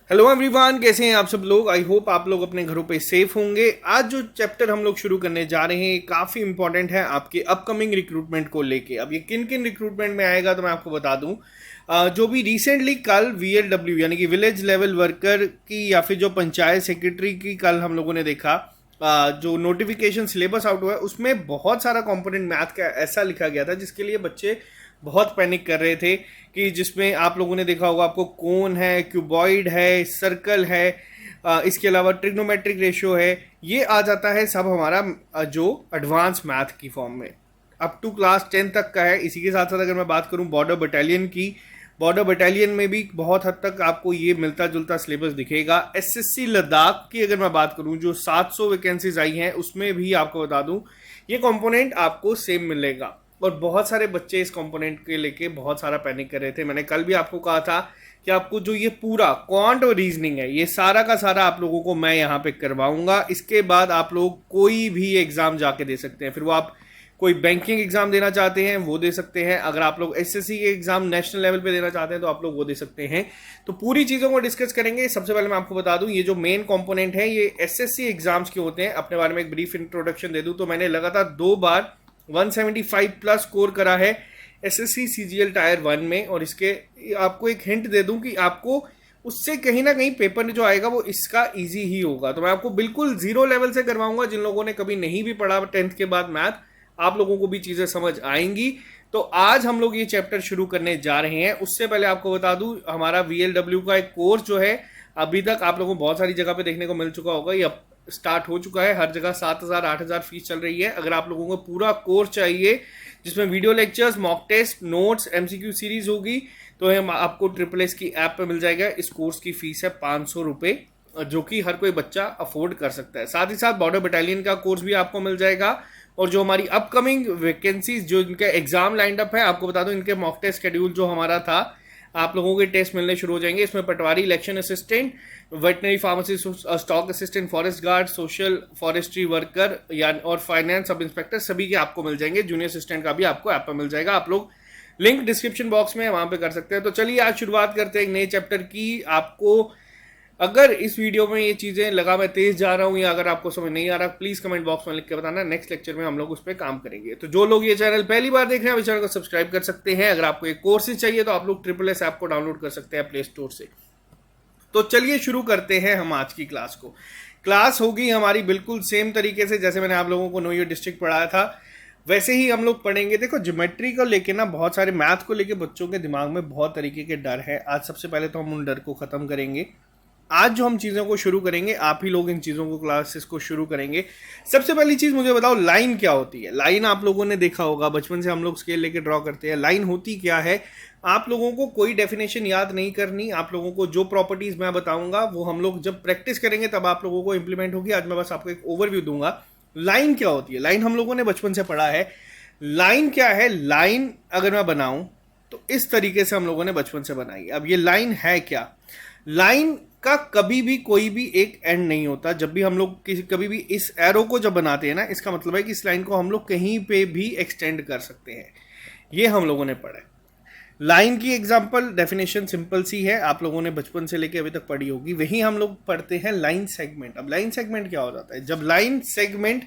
Hello everyone, कैसे हैं आप सब लोग। आई होप आप लोग अपने घरों पे सेफ होंगे। आज जो चैप्टर हम लोग शुरू करने जा रहे हैं काफ़ी इंपॉर्टेंट है आपके अपकमिंग रिक्रूटमेंट को लेके। अब ये किन किन रिक्रूटमेंट में आएगा तो मैं आपको बता दूं। जो भी रिसेंटली कल VLW यानी कि विलेज लेवल वर्कर की या फिर जो पंचायत सेक्रेटरी की कल हम लोगों ने देखा, जो नोटिफिकेशन सिलेबस आउट हुआ है उसमें बहुत सारा कंपोनेंट मैथ का ऐसा लिखा गया था जिसके लिए बच्चे बहुत पैनिक कर रहे थे। कि जिसमें आप लोगों ने देखा होगा, आपको कोन है, क्यूबॉइड है, सर्कल है, इसके अलावा ट्रिग्नोमेट्रिक रेशियो है। ये आ जाता है सब हमारा जो एडवांस मैथ की फॉर्म में अप टू क्लास 10 तक का है। इसी के साथ साथ अगर मैं बात करूं बॉर्डर बटालियन की, बॉर्डर बटालियन में भी बहुत हद तक आपको ये मिलता जुलता सिलेबस दिखेगा। SSC लद्दाख की अगर मैं बात करूं जो 700 वैकेंसीज आई हैं उसमें भी आपको बता दूं ये कंपोनेंट आपको सेम मिलेगा। और बहुत सारे बच्चे इस कंपोनेंट के लेके बहुत सारा पैनिक कर रहे थे। मैंने कल भी आपको कहा था कि आपको जो ये पूरा क्वांट और रीजनिंग है ये सारा का सारा आप लोगों को मैं यहाँ पे करवाऊंगा। इसके बाद आप लोग कोई भी एग्जाम जाके दे सकते हैं। फिर वो आप कोई बैंकिंग एग्जाम देना चाहते हैं वो दे सकते हैं। अगर आप लोग SSC के एग्जाम नेशनल लेवल पे देना चाहते हैं तो आप लोग वो दे सकते हैं। तो पूरी चीज़ों को डिस्कस करेंगे। सबसे पहले मैं आपको बता दूं ये जो मेन कंपोनेंट है ये SSC एग्जाम्स के होते हैं। अपने बारे में एक ब्रीफ इंट्रोडक्शन दे दूं तो मैंने लगातार 2 बार 175 प्लस स्कोर करा है SSC CGL टायर 1 में। और इसके आपको एक हिंट दे दूं कि आपको उससे कहीं ना कहीं पेपर जो आएगा वो इसका इजी ही होगा। तो मैं आपको बिल्कुल जीरो लेवल से करवाऊंगा। जिन लोगों ने कभी नहीं भी पढ़ा 10th के बाद मैथ, आप लोगों को भी चीज़ें समझ आएंगी। तो आज हम लोग ये चैप्टर शुरू करने जा रहे हैं। उससे पहले आपको बता दूं हमारा VLW का एक कोर्स जो है अभी तक आप लोगों को बहुत सारी जगह पे देखने को मिल चुका होगा। ये स्टार्ट हो चुका है, हर जगह 7,000 8,000 फीस चल रही है। अगर आप लोगों को पूरा कोर्स चाहिए जिसमें video lectures, mock test, notes, MCQ series होगी तो हम आपको SSS की ऐप पे मिल जाएगा। इस कोर्स की फीस है 500 रुपये, जो कि हर कोई बच्चा अफोर्ड कर सकता है। साथ ही साथ बॉर्डर बटालियन का कोर्स भी आपको मिल जाएगा। और जो हमारी अपकमिंग वैकेंसीज जो इनका एग्जाम लाइंड अप है आपको बता दूं इनके मॉक टेस्ट शेड्यूल जो हमारा था, आप लोगों के टेस्ट मिलने शुरू हो जाएंगे। इसमें patwari election assistant, veterinary pharmacist, stock assistant, forest guard, social forestry worker या और फाइनेंस सब इंस्पेक्टर सभी के आपको मिल जाएंगे। जूनियर असिस्टेंट का भी आपको ऐप पर मिल जाएगा। आप लोग लिंक डिस्क्रिप्शन बॉक्स में वहां पे कर सकते हैं। तो चलिए आज शुरुआत करते हैं एक नए चैप्टर की। आपको अगर इस वीडियो में ये चीज़ें लगा मैं तेज जा रहा हूँ या अगर आपको समझ नहीं आ रहा प्लीज़ कमेंट बॉक्स में लिख के बताना। नेक्स्ट लेक्चर में हम लोग उस पर काम करेंगे। तो जो लोग ये चैनल पहली बार देख रहे हैं वो चैनल को सब्सक्राइब कर सकते हैं। अगर आपको एक कोर्सेज चाहिए तो आप लोग SSS ऐप को डाउनलोड कर सकते हैं प्ले स्टोर से। तो चलिए शुरू करते हैं हम आज की क्लास को। क्लास होगी हमारी बिल्कुल सेम तरीके से जैसे मैंने आप लोगों को नो योर डिस्ट्रिक्ट पढ़ाया था वैसे ही हम लोग पढ़ेंगे। देखो ज्योमेट्री को लेके ना बहुत सारे मैथ को लेके बच्चों के दिमाग में बहुत तरीके के डर है। आज सबसे पहले तो हम उन डर को खत्म करेंगे। आज जो हम चीज़ों को शुरू करेंगे आप ही लोग इन चीज़ों को क्लासेस को शुरू करेंगे। सबसे पहली चीज़ मुझे बताओ लाइन क्या होती है। लाइन आप लोगों ने देखा होगा, बचपन से हम लोग स्केल लेके ड्रॉ करते हैं। लाइन होती क्या है आप लोगों को कोई डेफिनेशन याद नहीं करनी। आप लोगों को जो प्रॉपर्टीज़ मैं बताऊंगा वो हम लोग जब प्रैक्टिस करेंगे तब आप लोगों को इंप्लीमेंट होगी। आज मैं बस आपको एक ओवरव्यू दूंगा। लाइन क्या होती है, लाइन हम लोगों ने बचपन से पढ़ा है। लाइन क्या है, लाइन अगर मैं बनाऊं तो इस तरीके से हम लोगों ने बचपन से बनाई। अब ये लाइन है क्या, लाइन का कभी भी कोई भी एक एंड नहीं होता। जब भी हम लोग कभी भी इस एरो को जब बनाते हैं ना इसका मतलब है कि इस लाइन को हम लोग कहीं पे भी एक्सटेंड कर सकते हैं। ये हम लोगों ने पढ़ा है। लाइन की एग्जांपल डेफिनेशन सिंपल सी है, आप लोगों ने बचपन से लेके अभी तक पढ़ी होगी। वही हम लोग पढ़ते हैं लाइन सेगमेंट। अब लाइन सेगमेंट क्या हो जाता है, जब लाइन सेगमेंट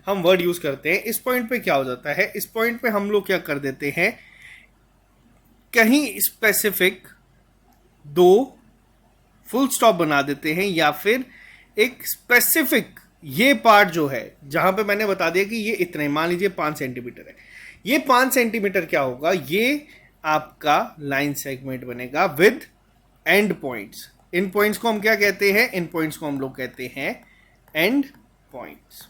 हम वर्ड यूज करते हैं इस पॉइंट पे क्या हो जाता है, इस पॉइंट पे हम लोग क्या कर देते हैं, कहीं स्पेसिफिक 2 फुल स्टॉप बना देते हैं या फिर एक स्पेसिफिक ये पार्ट जो है जहां पे मैंने बता दिया कि ये इतने, मान लीजिए 5 सेंटीमीटर है। ये 5 सेंटीमीटर क्या होगा, ये आपका लाइन सेगमेंट बनेगा with and points. In points को हम क्या कहते हैं, इन पॉइंट्स को हम लोग कहते हैं एंड पॉइंट्स।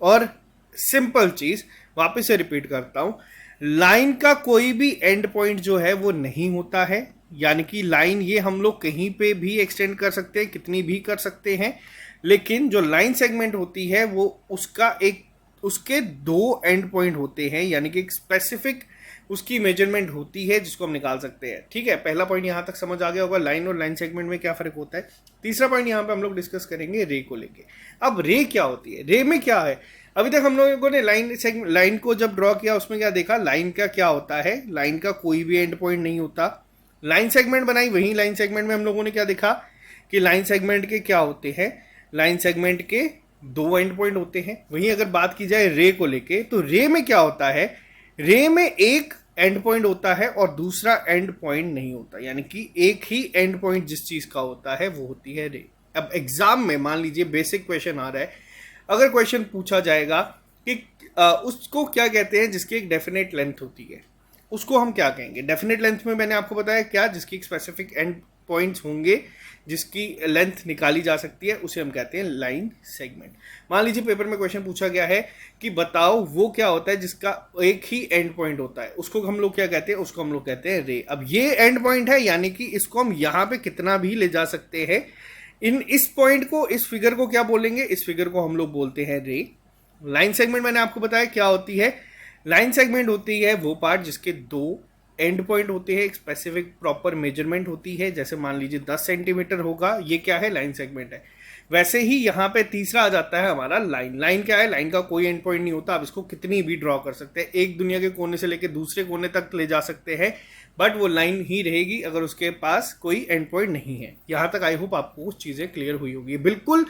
और सिंपल चीज वापस से रिपीट करता हूं, लाइन का कोई भी एंड पॉइंट जो है वो नहीं होता है। यानी कि लाइन ये हम लोग कहीं पे भी एक्सटेंड कर सकते हैं, कितनी भी कर सकते हैं। लेकिन जो लाइन सेगमेंट होती है वो उसके 2 एंड पॉइंट होते हैं, यानी कि एक स्पेसिफिक उसकी मेजरमेंट होती है जिसको हम निकाल सकते हैं। ठीक है, पहला पॉइंट यहां तक समझ आ गया होगा लाइन और लाइन सेगमेंट में क्या फर्क होता है। तीसरा पॉइंट यहां पे हम लोग डिस्कस करेंगे रे को लेके। अब रे क्या होती है, रे में क्या है, अभी तक हम लोगों ने लाइन को जब ड्रॉ किया उसमें क्या देखा, लाइन का क्या होता है, लाइन का कोई भी एंड पॉइंट नहीं होता। लाइन सेगमेंट बनाई, वही लाइन सेगमेंट में हम लोगों ने क्या देखा कि लाइन सेगमेंट के क्या होते हैं, लाइन सेगमेंट के दो एंड पॉइंट होते हैं। वहीं अगर बात की जाए रे को लेके, तो रे में क्या होता है, रे में एक एंड पॉइंट होता है और दूसरा एंड पॉइंट नहीं होता, यानी कि एक ही एंड पॉइंट जिस चीज का होता है वो होती है रे। अब एग्जाम में मान लीजिए बेसिक क्वेश्चन आ रहा है, अगर क्वेश्चन पूछा जाएगा कि उसको क्या कहते हैं जिसकी एक डेफिनेट लेंथ होती है, उसको हम क्या कहेंगे। डेफिनेट लेंथ में मैंने आपको बताया क्या, जिसकी एक स्पेसिफिक एंड पॉइंट्स होंगे, जिसकी लेंथ निकाली जा सकती है, उसे हम कहते हैं लाइन सेगमेंट। मान लीजिए पेपर में क्वेश्चन पूछा गया है कि बताओ वो क्या होता है जिसका एक ही एंड पॉइंट होता है, उसको हम लोग क्या कहते हैं, उसको हम लोग कहते हैं रे। अब ये एंड पॉइंट है, यानी कि इसको हम यहां पे कितना भी ले जा सकते हैं। इस पॉइंट को, इस फिगर को क्या बोलेंगे, इस फिगर को हम लोग बोलते हैं रे। लाइन सेगमेंट मैंने आपको बताया क्या होती है, लाइन सेगमेंट होती है वो पार्ट जिसके दो एंड पॉइंट होते हैं, एक स्पेसिफिक प्रॉपर मेजरमेंट होती है, जैसे मान लीजिए 10 सेंटीमीटर होगा, ये क्या है, लाइन सेगमेंट है। वैसे ही यहाँ पे तीसरा आ जाता है हमारा लाइन। लाइन क्या है, लाइन का कोई एंड पॉइंट नहीं होता, आप इसको कितनी भी ड्रॉ कर सकते हैं, एक दुनिया के कोने से लेकर दूसरे कोने तक ले जा सकते हैं, बट वो लाइन ही रहेगी अगर उसके पास कोई एंड पॉइंट नहीं है। यहाँ तक आई होप आपको चीजें क्लियर हुई होगी। बिल्कुल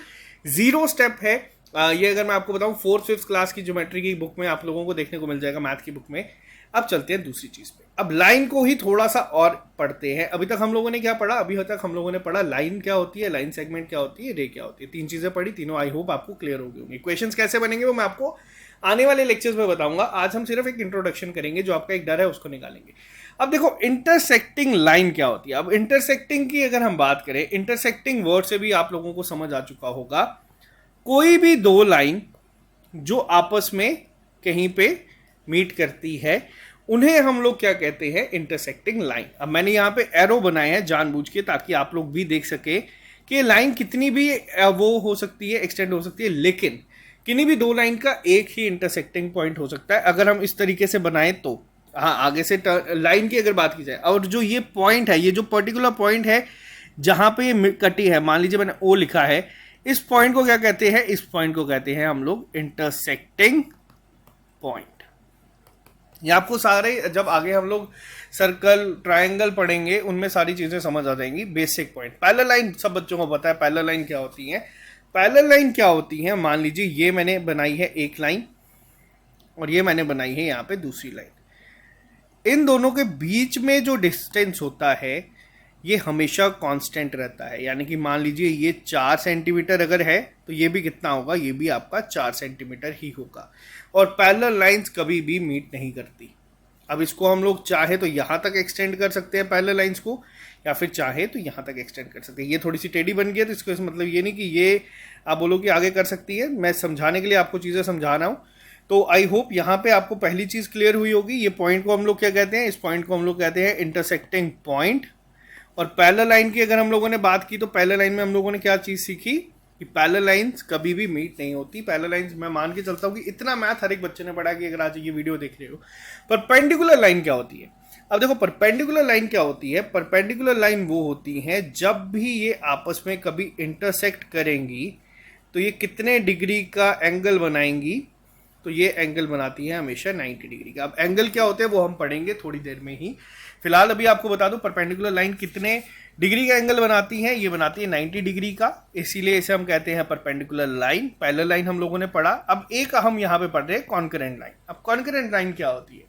जीरो स्टेप है ये। अगर मैं आपको बताऊं 4th 5th क्लास की ज्योमेट्री की बुक में आप लोगों को देखने को मिल जाएगा, मैथ की बुक में। अब चलते हैं दूसरी चीज पे। अब लाइन को ही थोड़ा सा और पढ़ते हैं। अभी तक हम लोगों ने क्या पढ़ा, अभी तक हम लोगों ने पढ़ा लाइन क्या होती है, लाइन सेगमेंट क्या होती है, रे क्या होती है। 3 चीजें पढ़ी, तीनों आई होप आपको क्लियर हो गई होंगी। क्वेश्चंस कैसे बनेंगे वो मैं आपको आने वाले लेक्चर्स में बताऊंगा। आज हम सिर्फ एक इंट्रोडक्शन करेंगे, जो आपका एक डर है उसको निकालेंगे। अब देखो इंटरसेक्टिंग लाइन क्या होती है। अब इंटरसेक्टिंग की अगर हम बात करें, इंटरसेक्टिंग वर्ड से भी आप लोगों को समझ आ चुका होगा, कोई भी दो लाइन जो आपस में कहीं पे मीट करती है, उन्हें हम लोग क्या कहते हैं, इंटरसेक्टिंग लाइन। अब मैंने यहाँ पे एरो बनाए हैं जानबूझ के, ताकि आप लोग भी देख सके कि लाइन कितनी भी वो हो सकती है, एक्सटेंड हो सकती है, लेकिन किन्हीं भी दो लाइन का एक ही इंटरसेक्टिंग पॉइंट हो सकता है अगर हम इस तरीके से बनाए तो। हाँ, आगे से लाइन की अगर बात की जाए, और जो ये पॉइंट है, ये जो पर्टिकुलर पॉइंट है जहां पे ये कटी है, मान लीजिए मैंने ओ लिखा है, इस पॉइंट को क्या कहते हैं, इस पॉइंट को कहते हैं हम लोग इंटरसेक्टिंग पॉइंट। ये आपको सारे, जब आगे हम लोग सर्कल ट्रायंगल पढ़ेंगे, उनमें सारी चीजें समझ आ जाएंगी। बेसिक पॉइंट, पैरेलल लाइन सब बच्चों को पता है पैरेलल लाइन क्या होती है। पैरेलल लाइन क्या होती है, मान लीजिए ये मैंने बनाई है एक लाइन और ये मैंने बनाई है यहाँ पे दूसरी लाइन। इन दोनों के बीच में जो डिस्टेंस होता है ये हमेशा कांस्टेंट रहता है, यानी कि मान लीजिए ये 4 सेंटीमीटर अगर है तो ये भी कितना होगा, ये भी आपका 4 सेंटीमीटर ही होगा। और पैरेलल लाइंस कभी भी मीट नहीं करती। अब इसको हम लोग चाहे तो यहाँ तक एक्सटेंड कर सकते हैं पैरेलल लाइंस को, या फिर चाहे तो यहाँ तक एक्सटेंड कर सकते हैं। ये थोड़ी सी टेढ़ी बन गई है तो इसको मतलब ये नहीं कि ये आप बोलो कि आगे कर सकती है, मैं समझाने के लिए आपको चीज़ें समझा रहा हूँ। तो आई होप यहाँ पे आपको पहली चीज़ क्लियर हुई होगी। ये पॉइंट को हम लोग क्या कहते हैं, इस पॉइंट को हम लोग कहते हैं इंटरसेक्टिंग पॉइंट। और पैरेलल लाइन की अगर हम लोगों ने बात की, तो पैरेलल लाइन में हम लोगों ने क्या चीज़ सीखी कि पैरेलल लाइंस कभी भी मीट नहीं होती। पैरेलल लाइंस मैं मान के चलता हूँ कि इतना मैथ हर एक बच्चे ने पढ़ा कि अगर आज ये वीडियो देख रहे हो। परपेंडिकुलर लाइन क्या होती है, अब देखो परपेंडिकुलर लाइन क्या होती है। परपेंडिकुलर लाइन वो होती है जब भी ये आपस में कभी इंटरसेक्ट करेंगी तो ये कितने डिग्री का एंगल बनाएंगी, तो ये एंगल बनाती है हमेशा 90 डिग्री का। अब एंगल क्या होते हैं वो हम पढ़ेंगे थोड़ी देर में ही। फिलहाल अभी आपको बता दूं परपेंडिकुलर लाइन कितने डिग्री का एंगल बनाती है, ये बनाती है 90 डिग्री का, इसीलिए इसे हम कहते हैं परपेंडिकुलर लाइन। पैरेलल लाइन हम लोगों ने पढ़ा। अब एक हम यहाँ पे पढ़ रहे हैं कॉन्करेंट लाइन। अब कॉन्करेंट लाइन क्या होती है,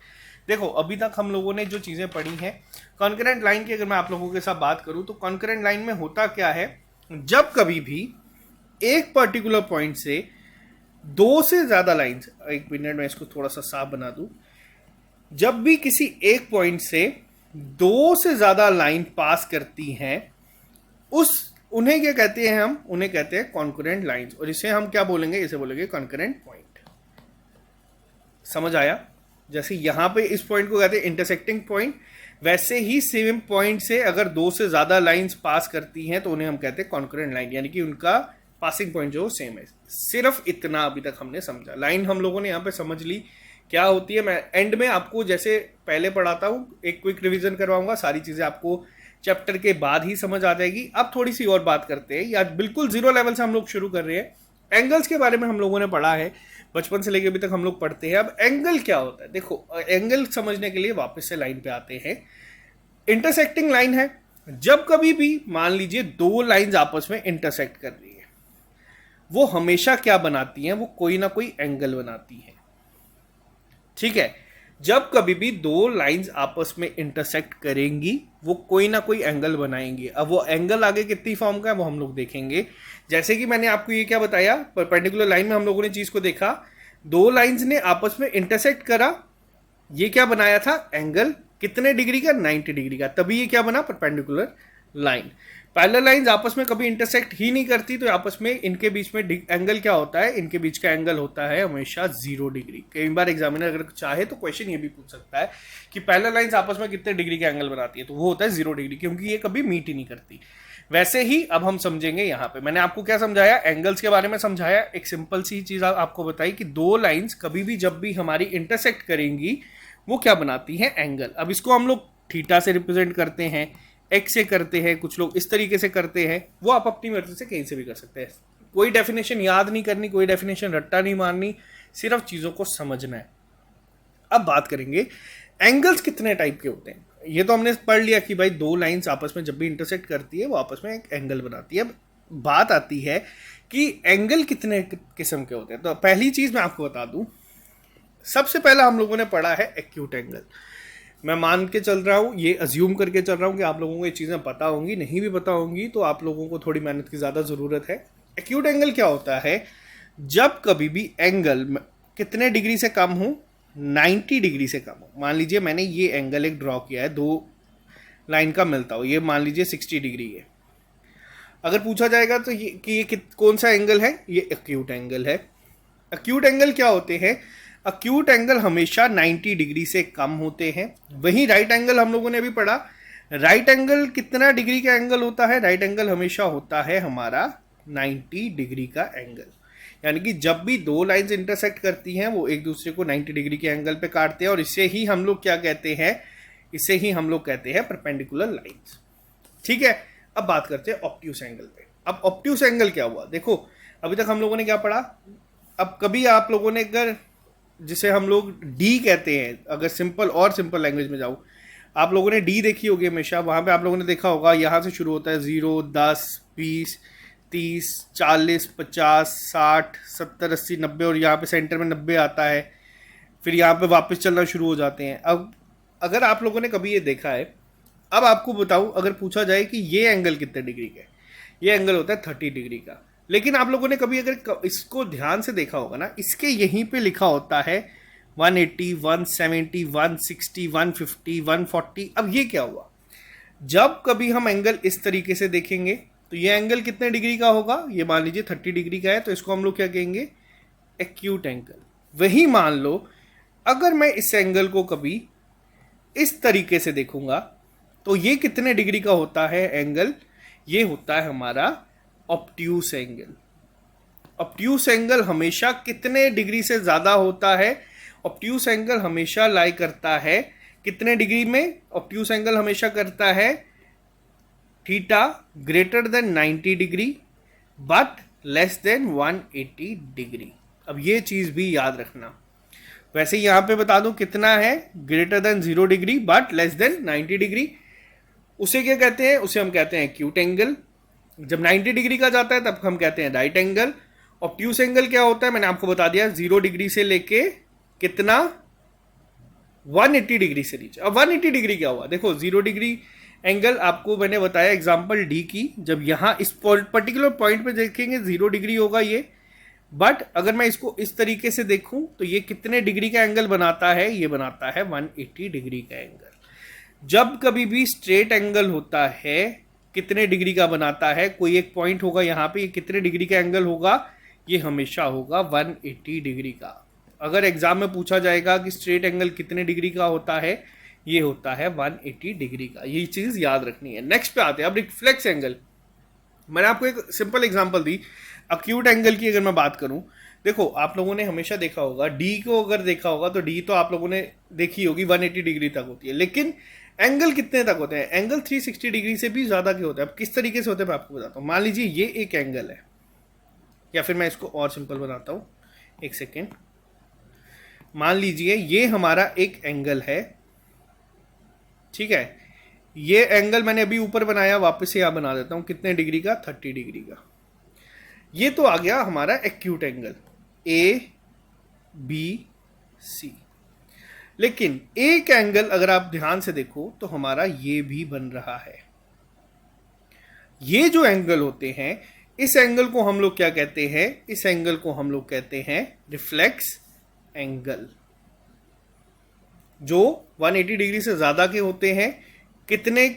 देखो अभी तक हम लोगों ने जो चीजें पढ़ी हैं कॉन्करेंट लाइन की, अगर मैं आप लोगों के साथ बात करूं तो कॉन्करेंट लाइन में होता क्या है, जब कभी भी एक पर्टिकुलर पॉइंट से दो से ज्यादा लाइंस, एक मिनट में इसको थोड़ा सा साफ बना दूं, जब भी किसी एक पॉइंट से दो से ज्यादा लाइन पास करती हैं, उन्हें क्या कहते हैं, हम उन्हें कहते हैं कॉन्करेंट लाइंस। और इसे हम क्या बोलेंगे, इसे बोलेंगे कॉन्करेंट पॉइंट। समझ आया? जैसे यहां पे इस पॉइंट को कहते हैं इंटरसेक्टिंग पॉइंट, वैसे ही सेम पॉइंट से अगर दो से ज्यादा लाइंस पास करती हैं तो उन्हें हम कहते हैं कॉन्करेंट लाइन, यानी कि उनका पासिंग पॉइंट जो सेम है। सिर्फ इतना अभी तक हमने समझा। लाइन हम लोगों ने यहाँ पे समझ ली क्या होती है। मैं एंड में आपको जैसे पहले पढ़ाता हूँ एक क्विक रिवीजन करवाऊंगा, सारी चीजें आपको चैप्टर के बाद ही समझ आ जाएगी। अब थोड़ी सी और बात करते हैं, या बिल्कुल जीरो लेवल से हम लोग शुरू कर रहे हैं। एंगल्स के बारे में हम लोगों ने पढ़ा है, बचपन से लेकर अभी तक हम लोग पढ़ते हैं। अब एंगल क्या होता है, देखो एंगल समझने के लिए वापस से लाइन पे आते हैं। इंटरसेक्टिंग लाइन है, जब कभी भी मान लीजिए दो लाइंस आपस में इंटरसेक्ट कर रही है, वो हमेशा क्या बनाती हैं, वो कोई ना कोई एंगल बनाती है। ठीक है, जब कभी भी दो लाइंस आपस में इंटरसेक्ट करेंगी वो कोई ना कोई एंगल बनाएंगी। अब वो एंगल आगे कितनी फॉर्म का है वो हम लोग देखेंगे। जैसे कि मैंने आपको ये क्या बताया, परपेंडिकुलर लाइन में हम लोगों ने चीज को देखा, दो लाइंस ने आपस में इंटरसेक्ट करा, ये क्या बनाया था, एंगल कितने डिग्री का, 90 डिग्री का, तभी ये क्या बना, परपेंडिकुलर लाइन। पैरेलल लाइंस आपस में कभी इंटरसेक्ट ही नहीं करती, तो आपस में इनके बीच में एंगल क्या होता है, इनके बीच का एंगल होता है हमेशा 0 डिग्री। कई बार एग्जामिनर अगर चाहे तो क्वेश्चन ये भी पूछ सकता है कि पैरेलल लाइंस आपस में कितने डिग्री का एंगल बनाती है, तो वो होता है 0 डिग्री, क्योंकि ये कभी मीट ही नहीं करती। वैसे ही अब हम समझेंगे यहाँ पे, मैंने आपको क्या समझाया, एंगल्स के बारे में समझाया। एक सिंपल सी चीज आपको बताई कि दो लाइंस कभी भी जब भी हमारी इंटरसेक्ट करेंगी वो क्या बनाती है, एंगल। अब इसको हम लोग थीटा से रिप्रेजेंट करते हैं, एक्स से करते हैं, कुछ लोग इस तरीके से करते हैं, वो आप अपनी मर्जी से कहीं से भी कर सकते हैं। कोई डेफिनेशन याद नहीं करनी, कोई डेफिनेशन रट्टा नहीं मारनी, सिर्फ चीजों को समझना है। अब बात करेंगे एंगल्स कितने टाइप के होते हैं। ये तो हमने पढ़ लिया कि भाई दो लाइंस आपस में जब भी इंटरसेक्ट करती है वो आपस में एक एंगल बनाती है। अब बात आती है कि एंगल कितने किस्म के होते हैं। तो पहली चीज मैं आपको बता दूं, सबसे पहला हम लोगों ने पढ़ा है एक्यूट एंगल। मैं मान के चल रहा हूँ, ये अज्यूम करके चल रहा हूँ कि आप लोगों को ये चीज़ें पता होंगी, नहीं भी पता होंगी तो आप लोगों को थोड़ी मेहनत की ज़्यादा ज़रूरत है। एक्यूट एंगल क्या होता है, जब कभी भी एंगल कितने डिग्री से कम हो, 90 डिग्री से कम हो। मान लीजिए मैंने ये एंगल एक ड्रॉ किया है, दो लाइन का मिलता हो, ये मान लीजिए 60 डिग्री है। अगर पूछा जाएगा तो ये कि ये कौन सा एंगल है, ये एक्यूट एंगल है। एक्यूट एंगल क्या होते हैं, एक्यूट एंगल हमेशा 90 डिग्री से कम होते हैं। वहीं राइट एंगल हम लोगों ने अभी पढ़ा, राइट एंगल कितना डिग्री का एंगल होता है, राइट एंगल हमेशा होता है हमारा 90 डिग्री का एंगल। यानी कि जब भी दो लाइंस इंटरसेक्ट करती हैं वो एक दूसरे को 90 डिग्री के एंगल पे काटते हैं, और इसे ही हम लोग क्या कहते हैं, इसे ही हम लोग कहते हैं परपेंडिकुलर लाइंस। ठीक है, अब बात करते हैं ऑब्ट्यूस एंगल पे। अब ऑब्ट्यूस एंगल क्या हुआ, देखो अभी तक हम लोगों ने क्या पढ़ा। अब कभी आप लोगों ने अगर, जिसे हम लोग डी कहते हैं, अगर सिंपल लैंग्वेज में जाऊँ, आप लोगों ने डी देखी होगी हमेशा, वहाँ पे आप लोगों ने देखा होगा यहाँ से शुरू होता है 0, 10, 20, 30, 40, 50, 60, 70, 80, 90, और यहाँ पे सेंटर में 90 आता है, फिर यहाँ पे वापस चलना शुरू हो जाते हैं। अब अगर आप लोगों ने कभी ये देखा है, अब आपको बताऊँ, अगर पूछा जाए कि ये एंगल कितने डिग्री का है, ये एंगल होता है 30 डिग्री का। लेकिन आप लोगों ने कभी अगर इसको ध्यान से देखा होगा ना, इसके यहीं पे लिखा होता है 180, 170, 160, 150, 140। अब ये क्या हुआ, जब कभी हम एंगल इस तरीके से देखेंगे तो ये एंगल कितने डिग्री का होगा, ये मान लीजिए 30 डिग्री का है, तो इसको हम लोग क्या कहेंगे, एक्यूट एंगल। वही मान लो अगर मैं इस एंगल को कभी इस तरीके से देखूंगा तो ये कितने डिग्री का होता है एंगल, ये होता है हमारा ऑब्ट्यूस एंगल। ऑब्ट्यूस एंगल हमेशा कितने डिग्री से ज्यादा होता है, ऑब्ट्यूस एंगल हमेशा लाई करता है कितने डिग्री में, ऑब्ट्यूस एंगल हमेशा करता है theta greater than 90 degree but less than 180 degree. अब ये चीज भी याद रखना। वैसे यहां पे बता दूं कितना है, greater than 0 degree but less than 90 degree. उसे क्या कहते हैं, उसे हम कहते हैं एक्यूट एंगल। जब 90 डिग्री का जाता है तब हम कहते हैं राइट एंगल। ऑब्ट्यूस एंगल क्या होता है, मैंने आपको बता दिया, 0 डिग्री से लेके कितना, 180 डिग्री से नीचे। अब 180 डिग्री क्या हुआ, देखो 0 डिग्री एंगल आपको मैंने बताया एग्जांपल डी की, जब यहां इस पर्टिकुलर पॉइंट पे देखेंगे 0 डिग्री होगा ये, बट अगर मैं इसको इस तरीके से देखूं तो ये कितने डिग्री का एंगल बनाता है, ये बनाता है 180 डिग्री का एंगल। जब कभी भी स्ट्रेट एंगल होता है कितने डिग्री का बनाता है, कोई एक पॉइंट होगा यहाँ पे, ये कितने डिग्री का एंगल होगा, ये हमेशा होगा 180 डिग्री का। अगर एग्जाम में पूछा जाएगा कि स्ट्रेट एंगल कितने डिग्री का होता है, ये होता है 180 डिग्री का। ये चीज याद रखनी है। नेक्स्ट पे आते हैं अब रिफ्लेक्स एंगल। मैंने आपको एक सिंपल एग्जांपल दी एक्यूट एंगल की। अगर मैं बात करूं, देखो आप लोगों ने हमेशा देखा होगा डी को, अगर देखा होगा तो डी तो आप लोगों ने देखी होगी 180 डिग्री तक होती है, लेकिन एंगल कितने तक होते हैं, एंगल 360 डिग्री से भी ज्यादा के होते हैं। अब किस तरीके से होते हैं मैं आपको बताता हूँ। मान लीजिए ये एक एंगल है, या फिर मैं इसको और सिंपल बनाता हूँ, एक सेकेंड। मान लीजिए ये हमारा एक एंगल है, ठीक है, ये एंगल मैंने अभी ऊपर बनाया, वापस से यहाँ बना देता हूँ, कितने डिग्री का, 30 डिग्री का। ये तो आ गया हमारा acute angle A B C. लेकिन एक एंगल अगर आप ध्यान से देखो तो हमारा ये भी बन रहा है। ये जो एंगल होते हैं, इस एंगल को हम लोग क्या कहते हैं, इस एंगल को हम लोग कहते हैं रिफ्लेक्स एंगल, जो 180 डिग्री से ज्यादा के होते हैं। कितने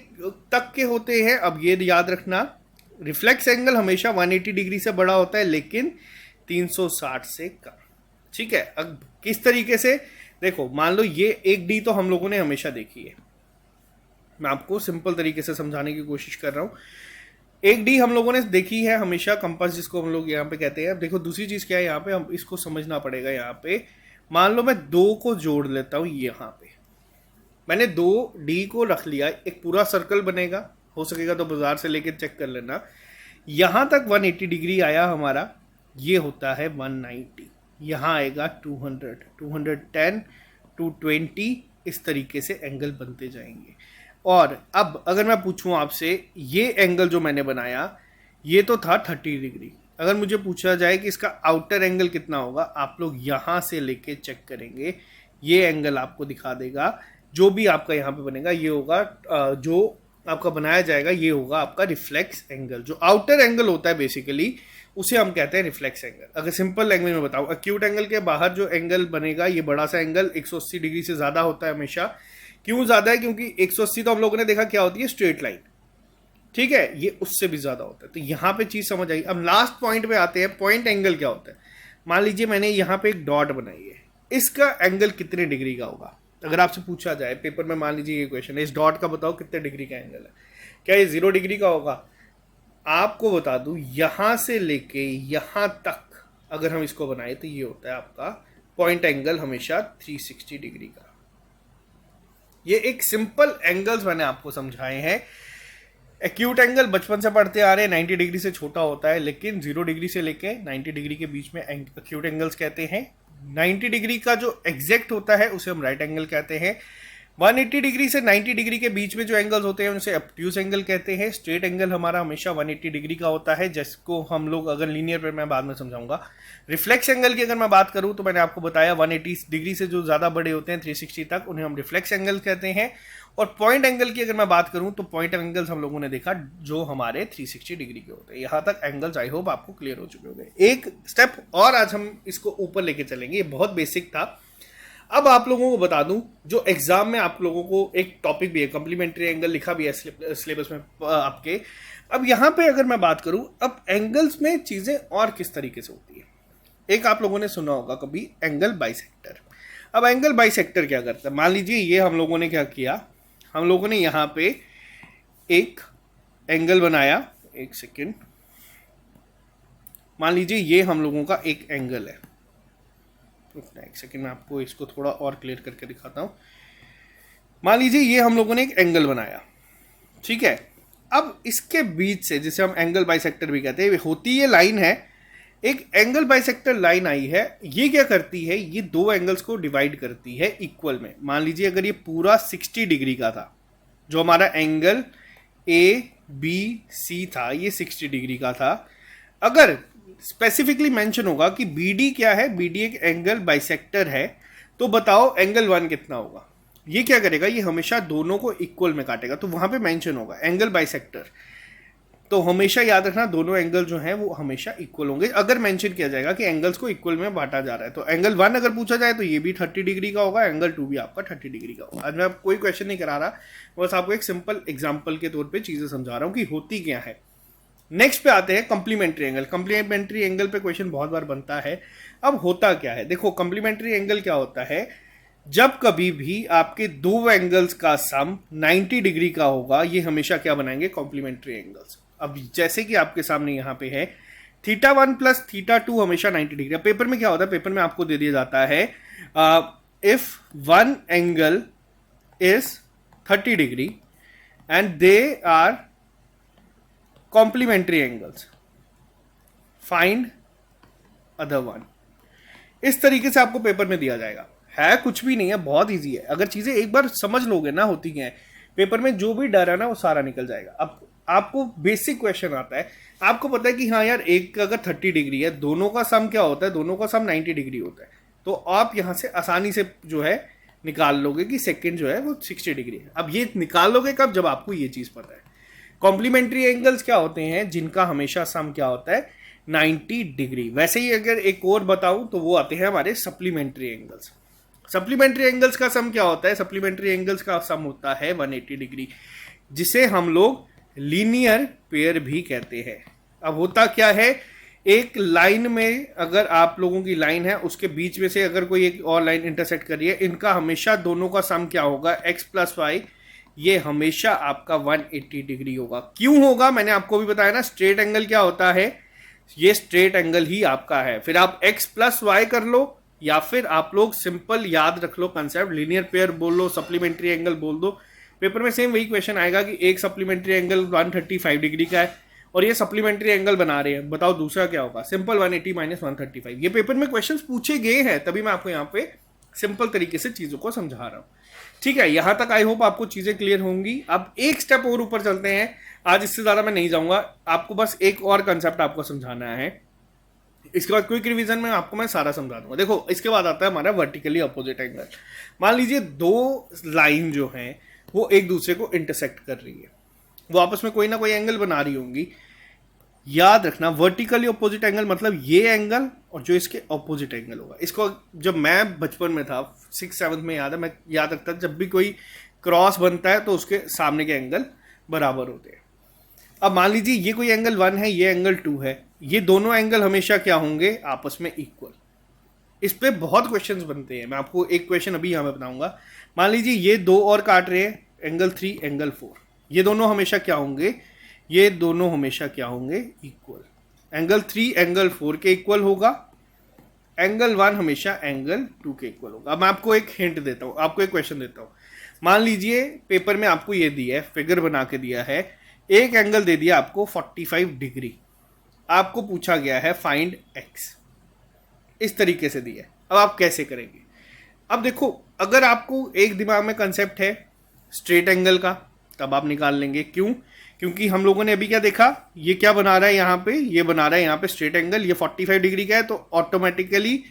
तक के होते हैं, अब ये याद रखना, रिफ्लेक्स एंगल हमेशा 180 डिग्री से बड़ा होता है, लेकिन 360 से कम। ठीक है, अब किस तरीके से देखो, मान लो ये एक डी तो हम लोगों ने हमेशा देखी है, मैं आपको सिंपल तरीके से समझाने की कोशिश कर रहा हूं। एक डी हम लोगों ने देखी है हमेशा, कंपास जिसको हम लोग यहाँ पे कहते हैं। अब देखो दूसरी चीज क्या है, यहाँ पे हम इसको समझना पड़ेगा। यहाँ पे मान लो मैं 2 को जोड़ लेता हूं, यहाँ पे मैंने 2D को रख लिया, एक पूरा सर्कल बनेगा, हो सकेगा तो बाजार से लेके चेक कर लेना। यहां तक 180 डिग्री आया हमारा, ये होता है 190, यहां आएगा 200, 210, 220, इस तरीके से एंगल बनते जाएंगे। और अब अगर मैं पूछूं आपसे, ये एंगल जो मैंने बनाया ये तो था 30 डिग्री। अगर मुझे पूछा जाए कि इसका आउटर एंगल कितना होगा, आप लोग यहां से लेके चेक करेंगे, ये एंगल आपको दिखा देगा। जो भी आपका यहाँ पे बनेगा ये होगा, जो आपका बनाया जाएगा ये होगा आपका रिफ्लेक्स एंगल। जो आउटर एंगल होता है बेसिकली उसे हम कहते हैं रिफ्लेक्स एंगल। अगर सिंपल लैंग्वेज में बताऊं, एक्यूट एंगल के बाहर जो एंगल बनेगा, ये बड़ा सा एंगल 180 डिग्री से ज्यादा होता है हमेशा। क्यों ज्यादा है, क्योंकि 180 तो हम लोगों ने देखा क्या होती है, स्ट्रेट लाइन। ठीक है, ये उससे भी ज्यादा होता है। तो यहाँ पे चीज समझ आई। अब लास्ट पॉइंट पे आते हैं, पॉइंट एंगल क्या होता है। मान लीजिए मैंने यहाँ पे एक डॉट बनाई है, इसका एंगल कितने डिग्री का होगा। अगर आपसे पूछा जाए पेपर में, मान लीजिए ये क्वेश्चन है, इस डॉट का बताओ कितने डिग्री का एंगल है, क्या ये 0 डिग्री का होगा। आपको बता दूं, यहां से लेके यहां तक अगर हम इसको बनाए तो ये होता है आपका पॉइंट एंगल, हमेशा 360 डिग्री का। ये एक सिंपल एंगल्स मैंने आपको समझाए हैं। एक्यूट एंगल बचपन से पढ़ते आ रहे हैं, 90 डिग्री से छोटा होता है, लेकिन 0 डिग्री से लेके 90 डिग्री के बीच में एक्यूट एंगल्स कहते हैं। 90 डिग्री का जो एग्जैक्ट होता है उसे हम राइट एंगल कहते हैं। 180 डिग्री से 90 डिग्री के बीच में जो एंगल्स होते हैं उनसे ऑब्ट्यूज एंगल कहते हैं। स्ट्रेट एंगल हमारा हमेशा 180 डिग्री का होता है, जिसको हम लोग, अगर लीनियर पे मैं बाद में समझाऊंगा। रिफ्लेक्स एंगल की अगर मैं बात करूं तो मैंने आपको बताया 180 डिग्री से जो ज्यादा बड़े होते हैं 360 तक, उन्हें हम रिफ्लेक्स एंगल कहते हैं। और पॉइंट एंगल की अगर मैं बात करूं तो पॉइंट एंगल्स हम लोगों ने देखा जो हमारे 360 डिग्री के होते हैं। यहां तक एंगल्स आई होप आपको क्लियर हो चुके होंगे। एक स्टेप और आज हम इसको ऊपर लेके चलेंगे, ये बहुत बेसिक था। अब आप लोगों को बता दूं, जो एग्जाम में आप लोगों को एक टॉपिक भी है, कॉम्प्लीमेंट्री एंगल लिखा भी है सिलेबस में आपके। अब यहां पे अगर मैं बात करूं, अब एंगल्स में चीजें और किस तरीके से होती है। एक आप लोगों ने सुना होगा कभी एंगल बाइसेक्टर। अब एंगल बाइसेक्टर क्या करता है, मान लीजिए ये हम लोगों ने क्या किया, हम लोगों ने यहां पे एक एंगल बनाया। एक सेकेंड, मान लीजिए ये हम लोगों का एक एंगल है। एक सेकेंड, मैं आपको इसको थोड़ा और क्लियर करके दिखाता हूं। मान लीजिए ये हम लोगों ने एक एंगल बनाया, ठीक है। अब इसके बीच से, जिसे हम एंगल बाइसेक्टर भी कहते हैं, होती ये लाइन है, एक एंगल बाइसेक्टर लाइन आई है। ये क्या करती है, ये दो एंगल्स को डिवाइड करती है इक्वल में। मान लीजिए अगर ये पूरा 60 डिग्री का था, जो हमारा एंगल ए बी सी था, ये 60 डिग्री का था। अगर स्पेसिफिकली मेंशन होगा कि BD क्या है, BD एक एंगल बाइसेक्टर है, तो बताओ एंगल 1 कितना होगा। ये क्या करेगा, ये हमेशा दोनों को इक्वल में काटेगा। तो वहां पे मेंशन होगा एंगल बाइसेक्टर, तो हमेशा याद रखना दोनों एंगल जो हैं वो हमेशा इक्वल होंगे। अगर मेंशन किया जाएगा कि एंगल्स को इक्वल में बांटा जा रहा है, तो एंगल 1 अगर पूछा जाए तो ये भी 30 डिग्री का होगा, एंगल 2 भी आपका 30 डिग्री का होगा। आज मैं आपको कोई क्वेश्चन नहीं करा रहा, बस आपको एक सिंपल एग्जाम्पल के तौर पर चीजें समझा रहा हूँ कि होती क्या है। नेक्स्ट पे आते हैं कॉम्प्लीमेंट्री एंगल। कॉम्प्लीमेंट्री एंगल पे क्वेश्चन बहुत बार बनता है। अब होता क्या है, देखो कॉम्प्लीमेंट्री एंगल क्या होता है, जब कभी भी आपके दो एंगल्स का सम 90 डिग्री का होगा, ये हमेशा क्या बनाएंगे, कॉम्प्लीमेंट्री एंगल्स। अब जैसे कि आपके सामने यहां पे है θ1 प्लस θ2 हमेशा 90 डिग्री। पेपर में क्या होता है, पेपर में आपको दे दिया जाता है if one angle is 30 degree and they are complementary angles, find other one. इस तरीके से आपको पेपर में दिया जाएगा। है कुछ भी नहीं है, बहुत इजी है। अगर चीजें एक बार समझ लोगे ना होती क्या है, पेपर में जो भी डर है ना वो सारा निकल जाएगा। अब आपको बेसिक क्वेश्चन आता है, आपको पता है कि हाँ यार एक अगर 30 डिग्री है, दोनों का सम क्या होता है, दोनों का सम 90 डिग्री होता है, तो आप यहाँ से आसानी से जो है निकाल लोगे कि सेकंड जो है वो 60 डिग्री है। अब ये निकाल लोगे कब, जब आपको ये चीज़ पता है। कॉम्प्लीमेंट्री एंगल्स क्या होते हैं, जिनका हमेशा सम क्या होता है 90 डिग्री। वैसे ही अगर एक और बताऊं तो वो आते हैं हमारे सप्लीमेंट्री एंगल्स। सप्लीमेंट्री एंगल्स का सम क्या होता है, सप्लीमेंट्री एंगल्स का सम होता है 180 डिग्री, जिसे हम लोग लीनियर पेयर भी कहते हैं। अब होता क्या है, एक लाइन में अगर आप लोगों की लाइन है, उसके बीच में से अगर कोई एक और लाइन इंटरसेक्ट कर रही है, इनका हमेशा दोनों का सम क्या होगा, x प्लस वाई, ये हमेशा आपका 180 डिग्री होगा। क्यों होगा, मैंने आपको भी बताया ना, स्ट्रेट एंगल क्या होता है, ये स्ट्रेट एंगल ही आपका है। फिर आप x प्लस वाई कर लो, या फिर आप लोग सिंपल याद रख लो कंसेप्ट, लीनियर पेयर बोल लो, सप्लीमेंट्री एंगल बोल दो। पेपर में सेम वही क्वेश्चन आएगा कि एक सप्लीमेंट्री एंगल 135 डिग्री का है और ये सप्लीमेंट्री एंगल बना रहे हैं, बताओ दूसरा क्या होगा, सिंपल 180 माइनस 135। ये पेपर में क्वेश्चंस पूछे गए हैं, तभी मैं आपको यहाँ पे सिंपल तरीके से चीजों को समझा रहा हूँ। ठीक है, यहां तक आई होप आपको चीजें क्लियर होंगी। अब एक स्टेप और ऊपर चलते हैं, आज इससे ज्यादा मैं नहीं जाऊंगा, आपको बस एक और कंसेप्ट आपको समझाना है, इसके बाद क्विक रिवीजन में आपको मैं सारा समझा दूंगा। देखो इसके बाद आता है हमारा वर्टिकली अपोजिट एंगल। मान लीजिए दो लाइन जो है वो एक दूसरे को इंटरसेक्ट कर रही है, वो आपस में कोई ना कोई एंगल बना रही होंगी। याद रखना वर्टिकली अपोजिट एंगल मतलब ये एंगल और जो इसके अपोजिट एंगल होगा। इसको जब मैं बचपन में था 6-7 में याद है, मैं याद रखता जब भी कोई क्रॉस बनता है तो उसके सामने के एंगल बराबर होते हैं। अब मान लीजिए ये कोई एंगल 1 है, ये एंगल 2 है, ये दोनों एंगल हमेशा क्या होंगे, आपस में इक्वल। इस पे बहुत क्वेश्चंस बनते हैं, मैं आपको एक क्वेश्चन अभी यहाँ पे बताऊंगा। मान लीजिए ये दो और काट रहे हैं, एंगल 3 एंगल 4, ये दोनों हमेशा क्या होंगे, ये दोनों हमेशा क्या होंगे, इक्वल। एंगल 3 एंगल 4 के इक्वल होगा, एंगल 1 हमेशा एंगल 2 के इक्वल होगा। अब मैं आपको एक हिंट देता हूँ, आपको एक क्वेश्चन देता हूँ। मान लीजिए पेपर में आपको ये दिया है, फिगर बना के दिया है, एक एंगल दे दिया आपको 45 डिग्री, आपको पूछा गया है फाइंड एक्स, इस तरीके से दिया है। अब आप कैसे करेंगे, अब देखो अगर आपको एक दिमाग में कंसेप्ट है स्ट्रेट एंगल का, तब आप निकाल लेंगे। क्यों, क्योंकि हम लोगों ने अभी क्या देखा, ये क्या बना रहा है यहाँ पे, ये बना रहा है यहाँ पे स्ट्रेट एंगल, ये 45 डिग्री का है, तो automatically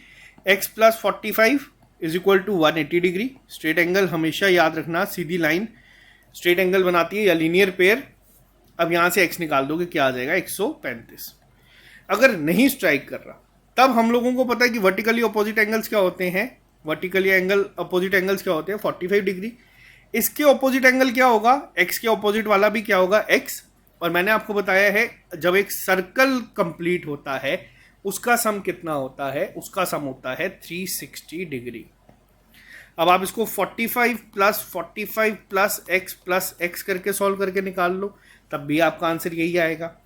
x plus 45 is equal to 180 degree. Straight angle हमेशा याद रखना सीधी लाइन स्ट्रेट एंगल बनाती है या लीनियर पेयर। अब यहाँ से x निकाल दोगे, क्या आ जाएगा 135। अगर नहीं स्ट्राइक कर रहा, तब हम लोगों को पता है कि वर्टिकली अपोजिट एंगल्स क्या होते हैं, वर्टिकली एंगल अपोजिट एंगल्स क्या होते हैं 45 डिग्री। इसके ऑपोजिट एंगल क्या होगा, x के ऑपोजिट वाला भी क्या होगा x। और मैंने आपको बताया है जब एक सर्कल कंप्लीट होता है उसका सम कितना होता है, उसका सम होता है 360 डिग्री। अब आप इसको 45 प्लस x करके सॉल्व करके निकाल लो, तब भी आपका आंसर यही आएगा।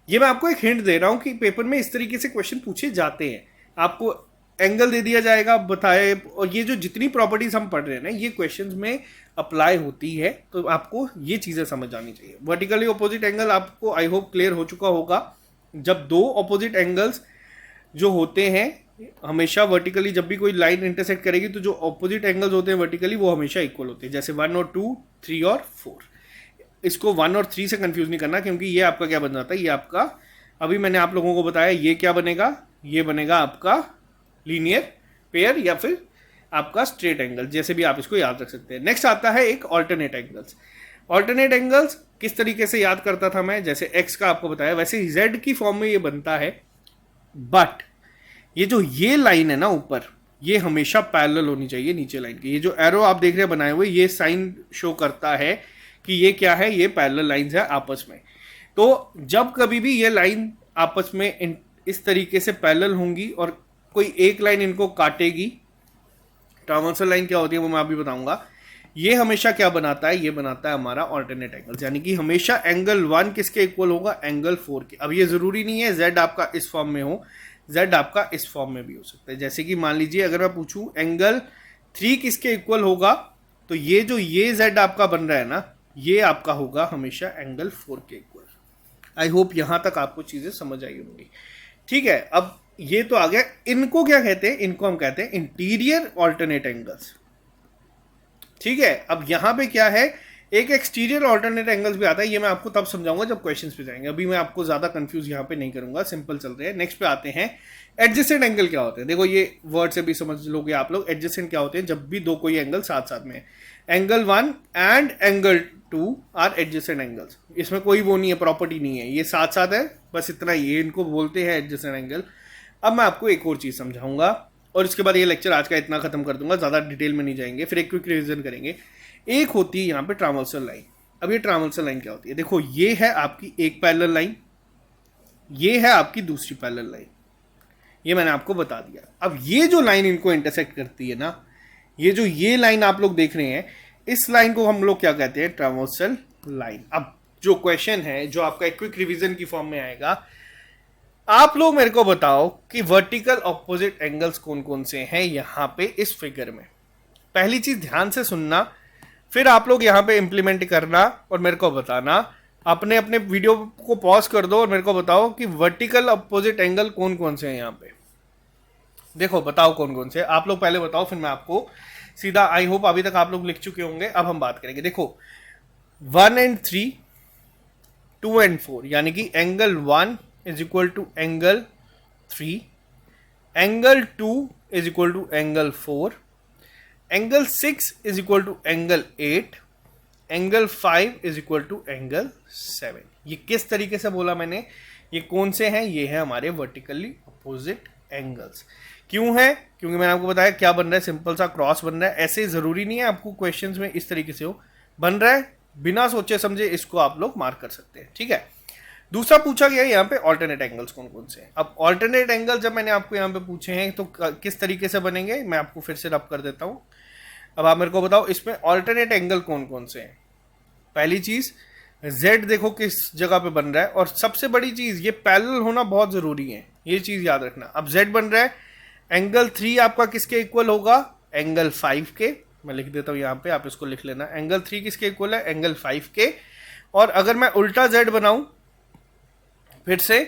ये मैं आपको एक हिंट दे रहा हूं कि पेपर में इस तरीके से क्वेश्चन पूछे जाते हैं। आपको एंगल दे दिया जाएगा, बताए, और ये जो जितनी प्रॉपर्टीज हम पढ़ रहे हैं ना, ये क्वेश्चंस में अप्लाई होती है, तो आपको ये चीजें समझ आनी चाहिए। वर्टिकली ऑपोजिट एंगल आपको आई होप क्लियर हो चुका होगा। जब दो ऑपोजिट एंगल्स जो होते हैं हमेशा वर्टिकली, जब भी कोई लाइन इंटरसेक्ट करेगी तो जो ऑपोजिट एंगल्स होते हैं वर्टिकली वो हमेशा इक्वल होते हैं, जैसे 1 और 2, 3 और 4। इसको 1 और 3 से कंफ्यूज नहीं करना, क्योंकि ये आपका क्या बन जाता है, ये आपका अभी मैंने आप लोगों को बताया, ये क्या बनेगा, ये बनेगा आपका लीनियर पेयर या फिर आपका स्ट्रेट एंगल, जैसे भी आप इसको याद रख सकते हैं। नेक्स्ट आता है एक ऑल्टरनेट एंगल्स। ऑल्टरनेट एंगल्स किस तरीके से याद करता था मैं, जैसे एक्स का आपको बताया, वैसे जेड की फॉर्म में ये बनता है, बट ये जो ये लाइन है ना ऊपर, ये हमेशा पैरेलल होनी चाहिए नीचे लाइन की। ये जो एरो आप देख रहे हैं बनाए हुए, ये साइन शो करता है कि ये क्या है, ये पैरेलल लाइंस है आपस में। तो जब कभी भी ये लाइन आपस में इस तरीके से पैरेलल होंगी और कोई एक लाइन इनको काटेगी, ट्रांसवर्सल लाइन क्या होती है वो मैं अभी बताऊंगा, ये हमेशा क्या बनाता है, ये बनाता है हमारा ऑल्टरनेट एंगल्स, यानी कि हमेशा एंगल 1 किसके इक्वल होगा, एंगल 4 के। अब ये जरूरी नहीं है z आपका इस फॉर्म में हो, z आपका इस फॉर्म में भी हो सकता है। जैसे कि मान लीजिए अगर मैं पूछूं एंगल 3 किसके इक्वल होगा, तो ये जो ये z आपका बन रहा है ना, ये आपका होगा हमेशा एंगल 4 के इक्वल। आई होप यहां तक आपको चीजें समझ आई होंगी। ठीक है, अब ये तो आ गया। इनको क्या कहते हैं, इनको हम कहते हैं इंटीरियर ऑल्टरनेट एंगल्स। ठीक है, अब यहां पे क्या है, एक एक्सटीरियर ऑल्टरनेट एंगल्स भी आता है, ये मैं आपको तब समझाऊंगा जब क्वेश्चंस पे जाएंगे, अभी मैं आपको ज्यादा कंफ्यूज यहाँ पे नहीं करूंगा, सिंपल चल रहे हैं। नेक्स्ट पे आते हैं, एडजेसेंट एंगल क्या होते हैं। देखो ये वर्ड से भी समझ लोगे आप लोग, एडजेसेंट क्या होते हैं, जब भी दो कोई एंगल साथ साथ में है, angle 1 and angle 2 are adjacent angles. इसमें कोई वो नहीं है, प्रॉपर्टी नहीं है, ये साथ साथ है, बस इतना ही, ये इनको बोलते हैं एडजेसेंट एंगल। अब मैं आपको एक और चीज समझाऊंगा और इसके बाद ये लेक्चर आज का इतना खत्म कर दूंगा, ज्यादा डिटेल में नहीं जाएंगे, फिर एक क्विक रिवीजन करेंगे। एक होती है यहाँ पे ट्रांसवर्सल लाइन। अब ये ट्रांसवर्सल लाइन क्या होती है, देखो ये है आपकी एक पैरेलल लाइन, ये है आपकी दूसरी पैरेलल लाइन, ये मैंने आपको बता दिया। अब ये जो लाइन इनको इंटरसेक्ट करती है ना, ये लाइन आप लोग देख रहे हैं, इस लाइन को हम लोग क्या कहते हैं, ट्रांसवर्सल लाइन। अब जो क्वेश्चन है जो आपका एक क्विक रिवीजन की फॉर्म में आएगा, आप लोग मेरे को बताओ कि वर्टिकल ऑपोजिट एंगल्स कौन कौन से हैं यहां पे इस फिगर में। पहली चीज ध्यान से सुनना, फिर आप लोग यहां पे इंप्लीमेंट करना और मेरे को बताना। अपने अपने वीडियो को पॉज कर दो और मेरे को बताओ कि वर्टिकल ऑपोजिट एंगल कौन कौन से हैं यहां पे। देखो बताओ कौन कौन से, आप लोग पहले बताओ, फिर मैं आपको सीधा, आई होप अभी तक आप लोग लिख चुके होंगे, अब हम बात करेंगे। देखो 1 and 3, 2 and 4, यानी कि angle 1 is equal to angle 3, angle 2 is equal to angle 4, angle 6 is equal to angle 8, angle 5 is equal to angle 7। ये किस तरीके से बोला मैंने, ये कौन से हैं, ये है हमारे वर्टिकली अपोजिट एंगल्स। क्यों है, क्योंकि मैंने आपको बताया क्या बन रहा है, सिंपल सा क्रॉस बन रहा है। ऐसे जरूरी नहीं है आपको क्वेश्चंस में इस तरीके से हो, बन रहा है, बिना सोचे समझे इसको आप लोग मार्क कर सकते हैं, ठीक है। दूसरा पूछा गया यहाँ पे ऑल्टरनेट एंगल्स कौन कौन से हैं। अब ऑल्टरनेट एंगल जब मैंने आपको यहाँ पे पूछे हैं तो किस तरीके से बनेंगे, मैं आपको फिर से रब कर देता हूँ। अब आप मेरे को बताओ इसमें ऑल्टरनेट एंगल कौन कौन से हैं। पहली चीज Z देखो किस जगह पे बन रहा है, और सबसे बड़ी चीज ये पैरेलल होना बहुत जरूरी है, ये चीज याद रखना। अब Z बन रहा है, एंगल 3 आपका किसके इक्वल होगा, एंगल 5 के। मैं लिख देता हूँ यहाँ पे, आप इसको लिख लेना, एंगल 3 किसके इक्वल है, एंगल 5 के। और अगर मैं उल्टा Z बनाऊं फिर से,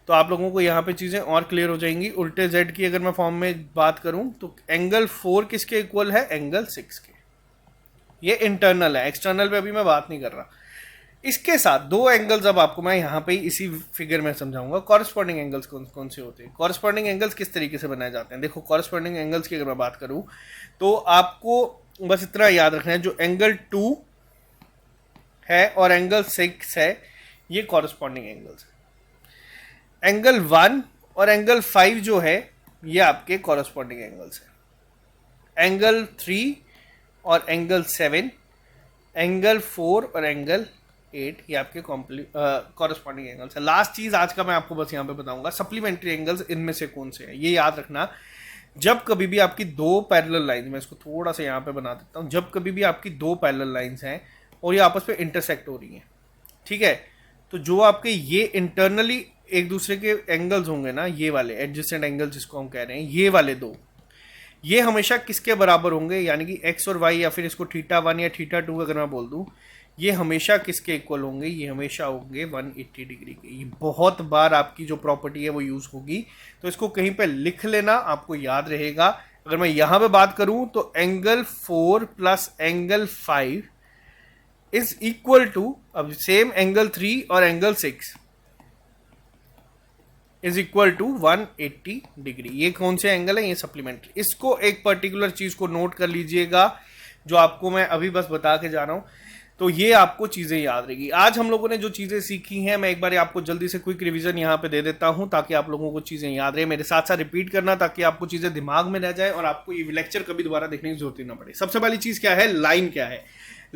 तो आप लोगों को यहाँ पे चीजें और क्लियर हो जाएंगी। उल्टे Z की अगर मैं फॉर्म में बात करूं तो एंगल 4 किसके इक्वल है, एंगल 6 के। ये इंटरनल है, एक्सटर्नल पे अभी मैं बात नहीं कर रहा। इसके साथ दो एंगल्स अब आपको मैं यहाँ पे इसी फिगर में समझाऊंगा। कॉरस्पॉन्डिंग एंगल्स कौन कौन से होते हैं, कॉरस्पॉन्डिंग एंगल्स किस तरीके से बनाए जाते हैं। देखो कॉरस्पॉन्डिंग एंगल्स की अगर मैं बात करूं तो आपको बस इतना याद रखना है, जो एंगल 2 है और एंगल 6 है, ये कॉरस्पॉन्डिंग एंगल्स है। एंगल 1 और एंगल 5 जो है ये आपके कॉरस्पॉन्डिंग एंगल्स है। एंगल 3 और एंगल 7, एंगल 4 और एंगल 8 ये आपके कॉरस्पॉन्डिंग एंगल्स है। लास्ट चीज आज का मैं आपको बस यहाँ पे बताऊंगा, सप्लीमेंट्री एंगल्स इनमें से कौन से हैं, ये याद रखना। जब कभी भी आपकी दो पैरेलल लाइंस, मैं इसको थोड़ा सा यहाँ पे बना देता हूँ, जब कभी भी आपकी दो पैरेलल लाइंस हैं और ये आपस में इंटरसेक्ट हो रही हैं, ठीक है, तो जो आपके ये इंटरनली एक दूसरे के एंगल्स होंगे ना, ये वाले एडजेसेंट एंगल जिसको हम कह रहे हैं, ये वाले दो, ये हमेशा किसके बराबर होंगे, यानी कि एक्स और वाई, या फिर इसको θ1 या θ2 अगर मैं बोल दूं, ये हमेशा किसके इक्वल होंगे, ये हमेशा होंगे 180 डिग्री के। ये बहुत बार आपकी जो प्रॉपर्टी है वो यूज होगी, तो इसको कहीं पे लिख लेना, आपको याद रहेगा। अगर मैं यहां पे बात करूं तो angle 4 plus angle 5 is equal to, अब सेम एंगल 3 और angle 6 is equal to 180 degree. ये कौन से एंगल है, ये सप्लीमेंट्री। इसको एक पर्टिकुलर चीज को नोट कर लीजिएगा, जो आपको मैं अभी बस बता के जा रहा हूं, तो ये आपको चीजें याद रहेगी। आज हम लोगों ने जो चीजें सीखी हैं, मैं एक बार आपको जल्दी से क्विक रिवीजन यहाँ पे दे देता हूं, ताकि आप लोगों को चीजें याद रहे। मेरे साथ साथ रिपीट करना, ताकि आपको चीजें दिमाग में रह जाए और आपको ये लेक्चर कभी दोबारा देखने की जरूरत ना पड़े। सबसे पहली चीज क्या है, लाइन क्या है।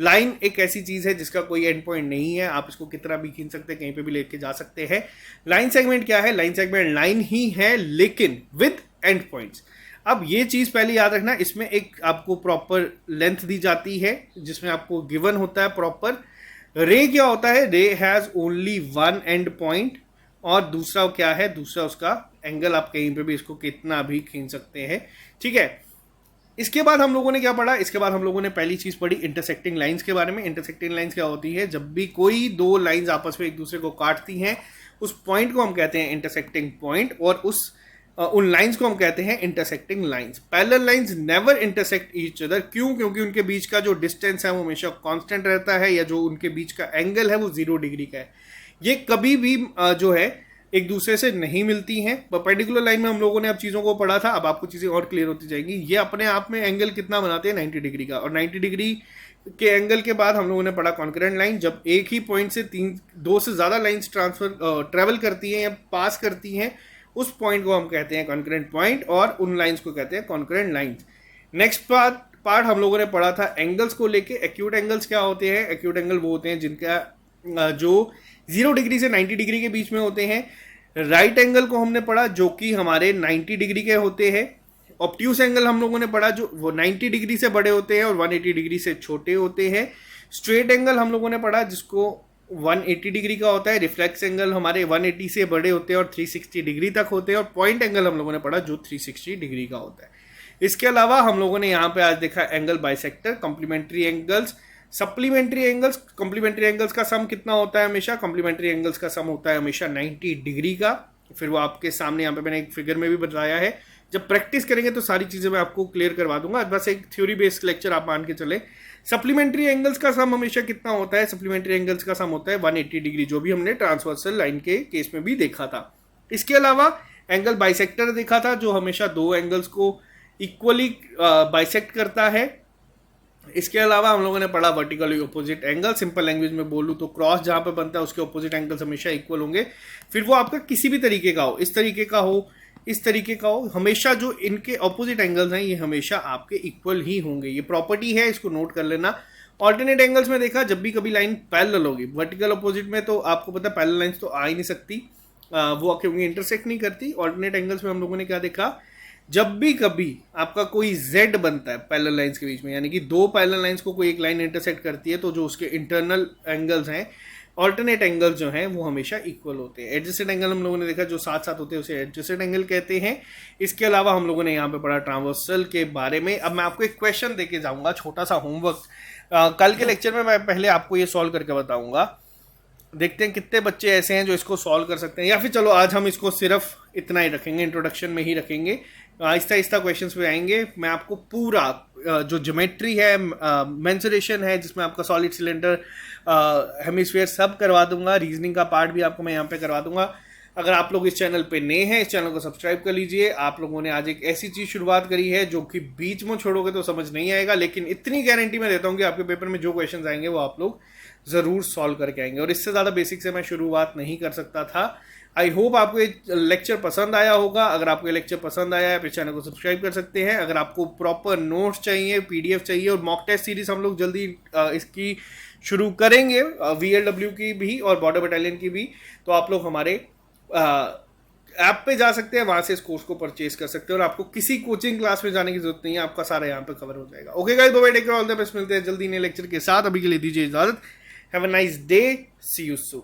लाइन एक ऐसी चीज है जिसका कोई एंड पॉइंट नहीं है, आप इसको कितना भी खींच सकते हैं, कहीं पे भी लेके जा सकते हैं। लाइन सेगमेंट क्या है, लाइन सेगमेंट लाइन ही है लेकिन विद एंड पॉइंट्स। अब ये चीज पहले याद रखना, इसमें एक आपको प्रॉपर लेंथ दी जाती है, जिसमें आपको गिवन होता है प्रॉपर। रे क्या होता है, रे has only one and point, और दूसरा क्या है, दूसरा उसका एंगल, आप कहीं पे भी इसको कितना भी खींच सकते हैं, ठीक है। इसके बाद हम लोगों ने क्या पढ़ा, इसके बाद हम लोगों ने पहली चीज पढ़ी इंटरसेक्टिंग लाइंस के बारे में। इंटरसेक्टिंग लाइंस क्या होती है, जब भी कोई दो लाइंस आपस में एक दूसरे को काटती हैं, उस पॉइंट को हम कहते हैं इंटरसेक्टिंग पॉइंट, और उस उन लाइंस को हम कहते हैं intersecting lines. Parallel lines never intersect each other. क्यों? क्योंकि उनके बीच का जो डिस्टेंस है वो हमेशा कांस्टेंट रहता है, या जो उनके बीच का एंगल है वो 0 डिग्री का है। ये कभी भी जो है एक दूसरे से नहीं मिलती हैं। परपेंडिकुलर लाइन में हम लोगों ने अब चीज़ों को पढ़ा था, अब आपको चीज़ें और क्लियर होती जाएंगी। ये अपने आप में एंगल कितना बनाते हैं? 90 डिग्री का। और 90 डिग्री के एंगल के बाद हम लोगों ने पढ़ा कॉन्करेंट लाइन। जब एक ही पॉइंट से दो से ज़्यादा लाइन्स ट्रेवल करती हैं या पास करती हैं, उस पॉइंट को हम कहते हैं कॉन्करेंट पॉइंट, और उन लाइन्स को कहते हैं कॉन्करेंट लाइन्स। नेक्स्ट पार्ट हम लोगों ने पढ़ा था एंगल्स को लेके। एक्यूट एंगल्स क्या होते हैं? एक्यूट एंगल वो होते हैं जिनका जो 0 डिग्री से 90 डिग्री के बीच में होते हैं। राइट एंगल को हमने पढ़ा जो कि हमारे 90 डिग्री के होते हैं। ऑब्ट्यूस एंगल हम लोगों ने पढ़ा जो वो 90 डिग्री से बड़े होते हैं और 180 डिग्री से छोटे होते हैं। स्ट्रेट एंगल हम लोगों ने पढ़ा जिसको 180 डिग्री का होता है। रिफ्लेक्स एंगल हमारे 180 से बड़े होते हैं और 360 डिग्री तक होते हैं। और पॉइंट एंगल हम लोगों ने पढ़ा जो 360 डिग्री का होता है। इसके अलावा हम लोगों ने यहाँ पे आज देखा angle bisector, complementary angles, supplementary angles. Complementary angles का सम कितना होता है? हमेशा कॉम्प्लीमेंट्री एंगल्स का सम होता है हमेशा 90 डिग्री का। फिर वो आपके सामने यहाँ पे मैंने एक फिगर में भी बताया है। जब प्रैक्टिस करेंगे तो सारी चीजें मैं आपको क्लियर करवा दूंगा। बस एक थ्योरी बेस्ड लेक्चर आप मान के चले। सप्लीमेंट्री एंगल्स का सम हमेशा कितना होता है? सप्लीमेंट्री एंगल्स का सम होता है 180 डिग्री, जो भी हमने ट्रांसवर्सल लाइन के केस में भी देखा था। इसके अलावा एंगल बाइसेक्टर देखा था जो हमेशा दो एंगल्स को इक्वली बाइसेक्ट करता है। इसके अलावा हम लोगों ने पढ़ा vertically opposite angle. Simple language में बोलूँ तो क्रॉस जहाँ पे बनता है उसके ऑपोजिट एंगल्स हमेशा इक्वल होंगे। फिर वो आपका किसी भी तरीके का हो, इस तरीके का हो, इस तरीके का हो, हमेशा जो इनके ऑपोजिट एंगल्स हैं ये हमेशा आपके इक्वल ही होंगे। ये प्रॉपर्टी है, इसको नोट कर लेना। ऑल्टरनेट एंगल्स में देखा जब भी कभी लाइन पैरेलल होगी, वर्टिकल ऑपोजिट में तो आपको पता है पैरेलल लाइंस तो आ ही नहीं सकती, वो क्योंकि इंटरसेक्ट नहीं करती। ऑल्टरनेट एंगल्स में हम लोगों ने क्या देखा? जब भी कभी आपका कोई z बनता है पैरेलल लाइंस के बीच में, यानी कि दो पैरेलल लाइंस को कोई एक लाइन इंटरसेक्ट करती है, तो जो उसके इंटरनल एंगल्स हैं, ऑल्टरनेट एंगल्स जो हैं, वो हमेशा इक्वल होते हैं। एडजेसेंट एंगल हम लोगों ने देखा जो साथ साथ होते हैं उसे एडजेसेंट एंगल कहते हैं। इसके अलावा हम लोगों ने यहाँ पे पढ़ा ट्रांसवर्सल के बारे में। अब मैं आपको एक क्वेश्चन देके जाऊंगा, छोटा सा होमवर्क। कल के लेक्चर में मैं पहले आपको ये सॉल्व करके बताऊंगा। देखते हैं कितने बच्चे ऐसे हैं जो इसको सॉल्व कर सकते हैं, या फिर चलो आज हम इसको सिर्फ इतना ही रखेंगे, इंट्रोडक्शन में ही रखेंगे। आहिस्ता आहिस्ता क्वेश्चंस पे आएंगे। मैं आपको पूरा जो ज्योमेट्री है, मेंसुरेशन है, जिसमें आपका सॉलिड सिलेंडर, हेमिस्फीयर सब करवा दूंगा। रीजनिंग का पार्ट भी आपको मैं यहाँ पे करवा दूंगा। अगर आप लोग इस चैनल पे नए हैं, इस चैनल को सब्सक्राइब कर लीजिए। आप लोगों ने आज एक ऐसी चीज़ शुरुआत करी है जो कि बीच में छोड़ोगे तो समझ नहीं आएगा, लेकिन इतनी गारंटी मैं देता हूँ कि आपके पेपर में जो क्वेश्चन आएंगे वो आप लोग ज़रूर सॉल्व करके आएंगे। और इससे ज़्यादा बेसिक से मैं शुरुआत नहीं कर सकता था। आई होप आपको ये लेक्चर पसंद आया होगा। अगर आपको ये लेक्चर पसंद आया है तो चैनल को सब्सक्राइब कर सकते हैं। अगर आपको प्रॉपर नोट्स चाहिए, PDF चाहिए, और मॉक टेस्ट सीरीज हम लोग जल्दी इसकी शुरू करेंगे, VLW की भी और बॉर्डर बटालियन की भी, तो आप लोग हमारे ऐप पे जा सकते हैं, वहां से इस कोर्स को परचेज कर सकते हैं। और आपको किसी कोचिंग क्लास में जाने की जरूरत नहीं है, आपका सारा यहाँ पे कवर हो जाएगा। Okay guys, bye bye, take care, all the best. मिलते हैं जल्दी नए लेक्चर के साथ। अभी के लिए दीजिए इजाजत। Have a nice day, see you soon.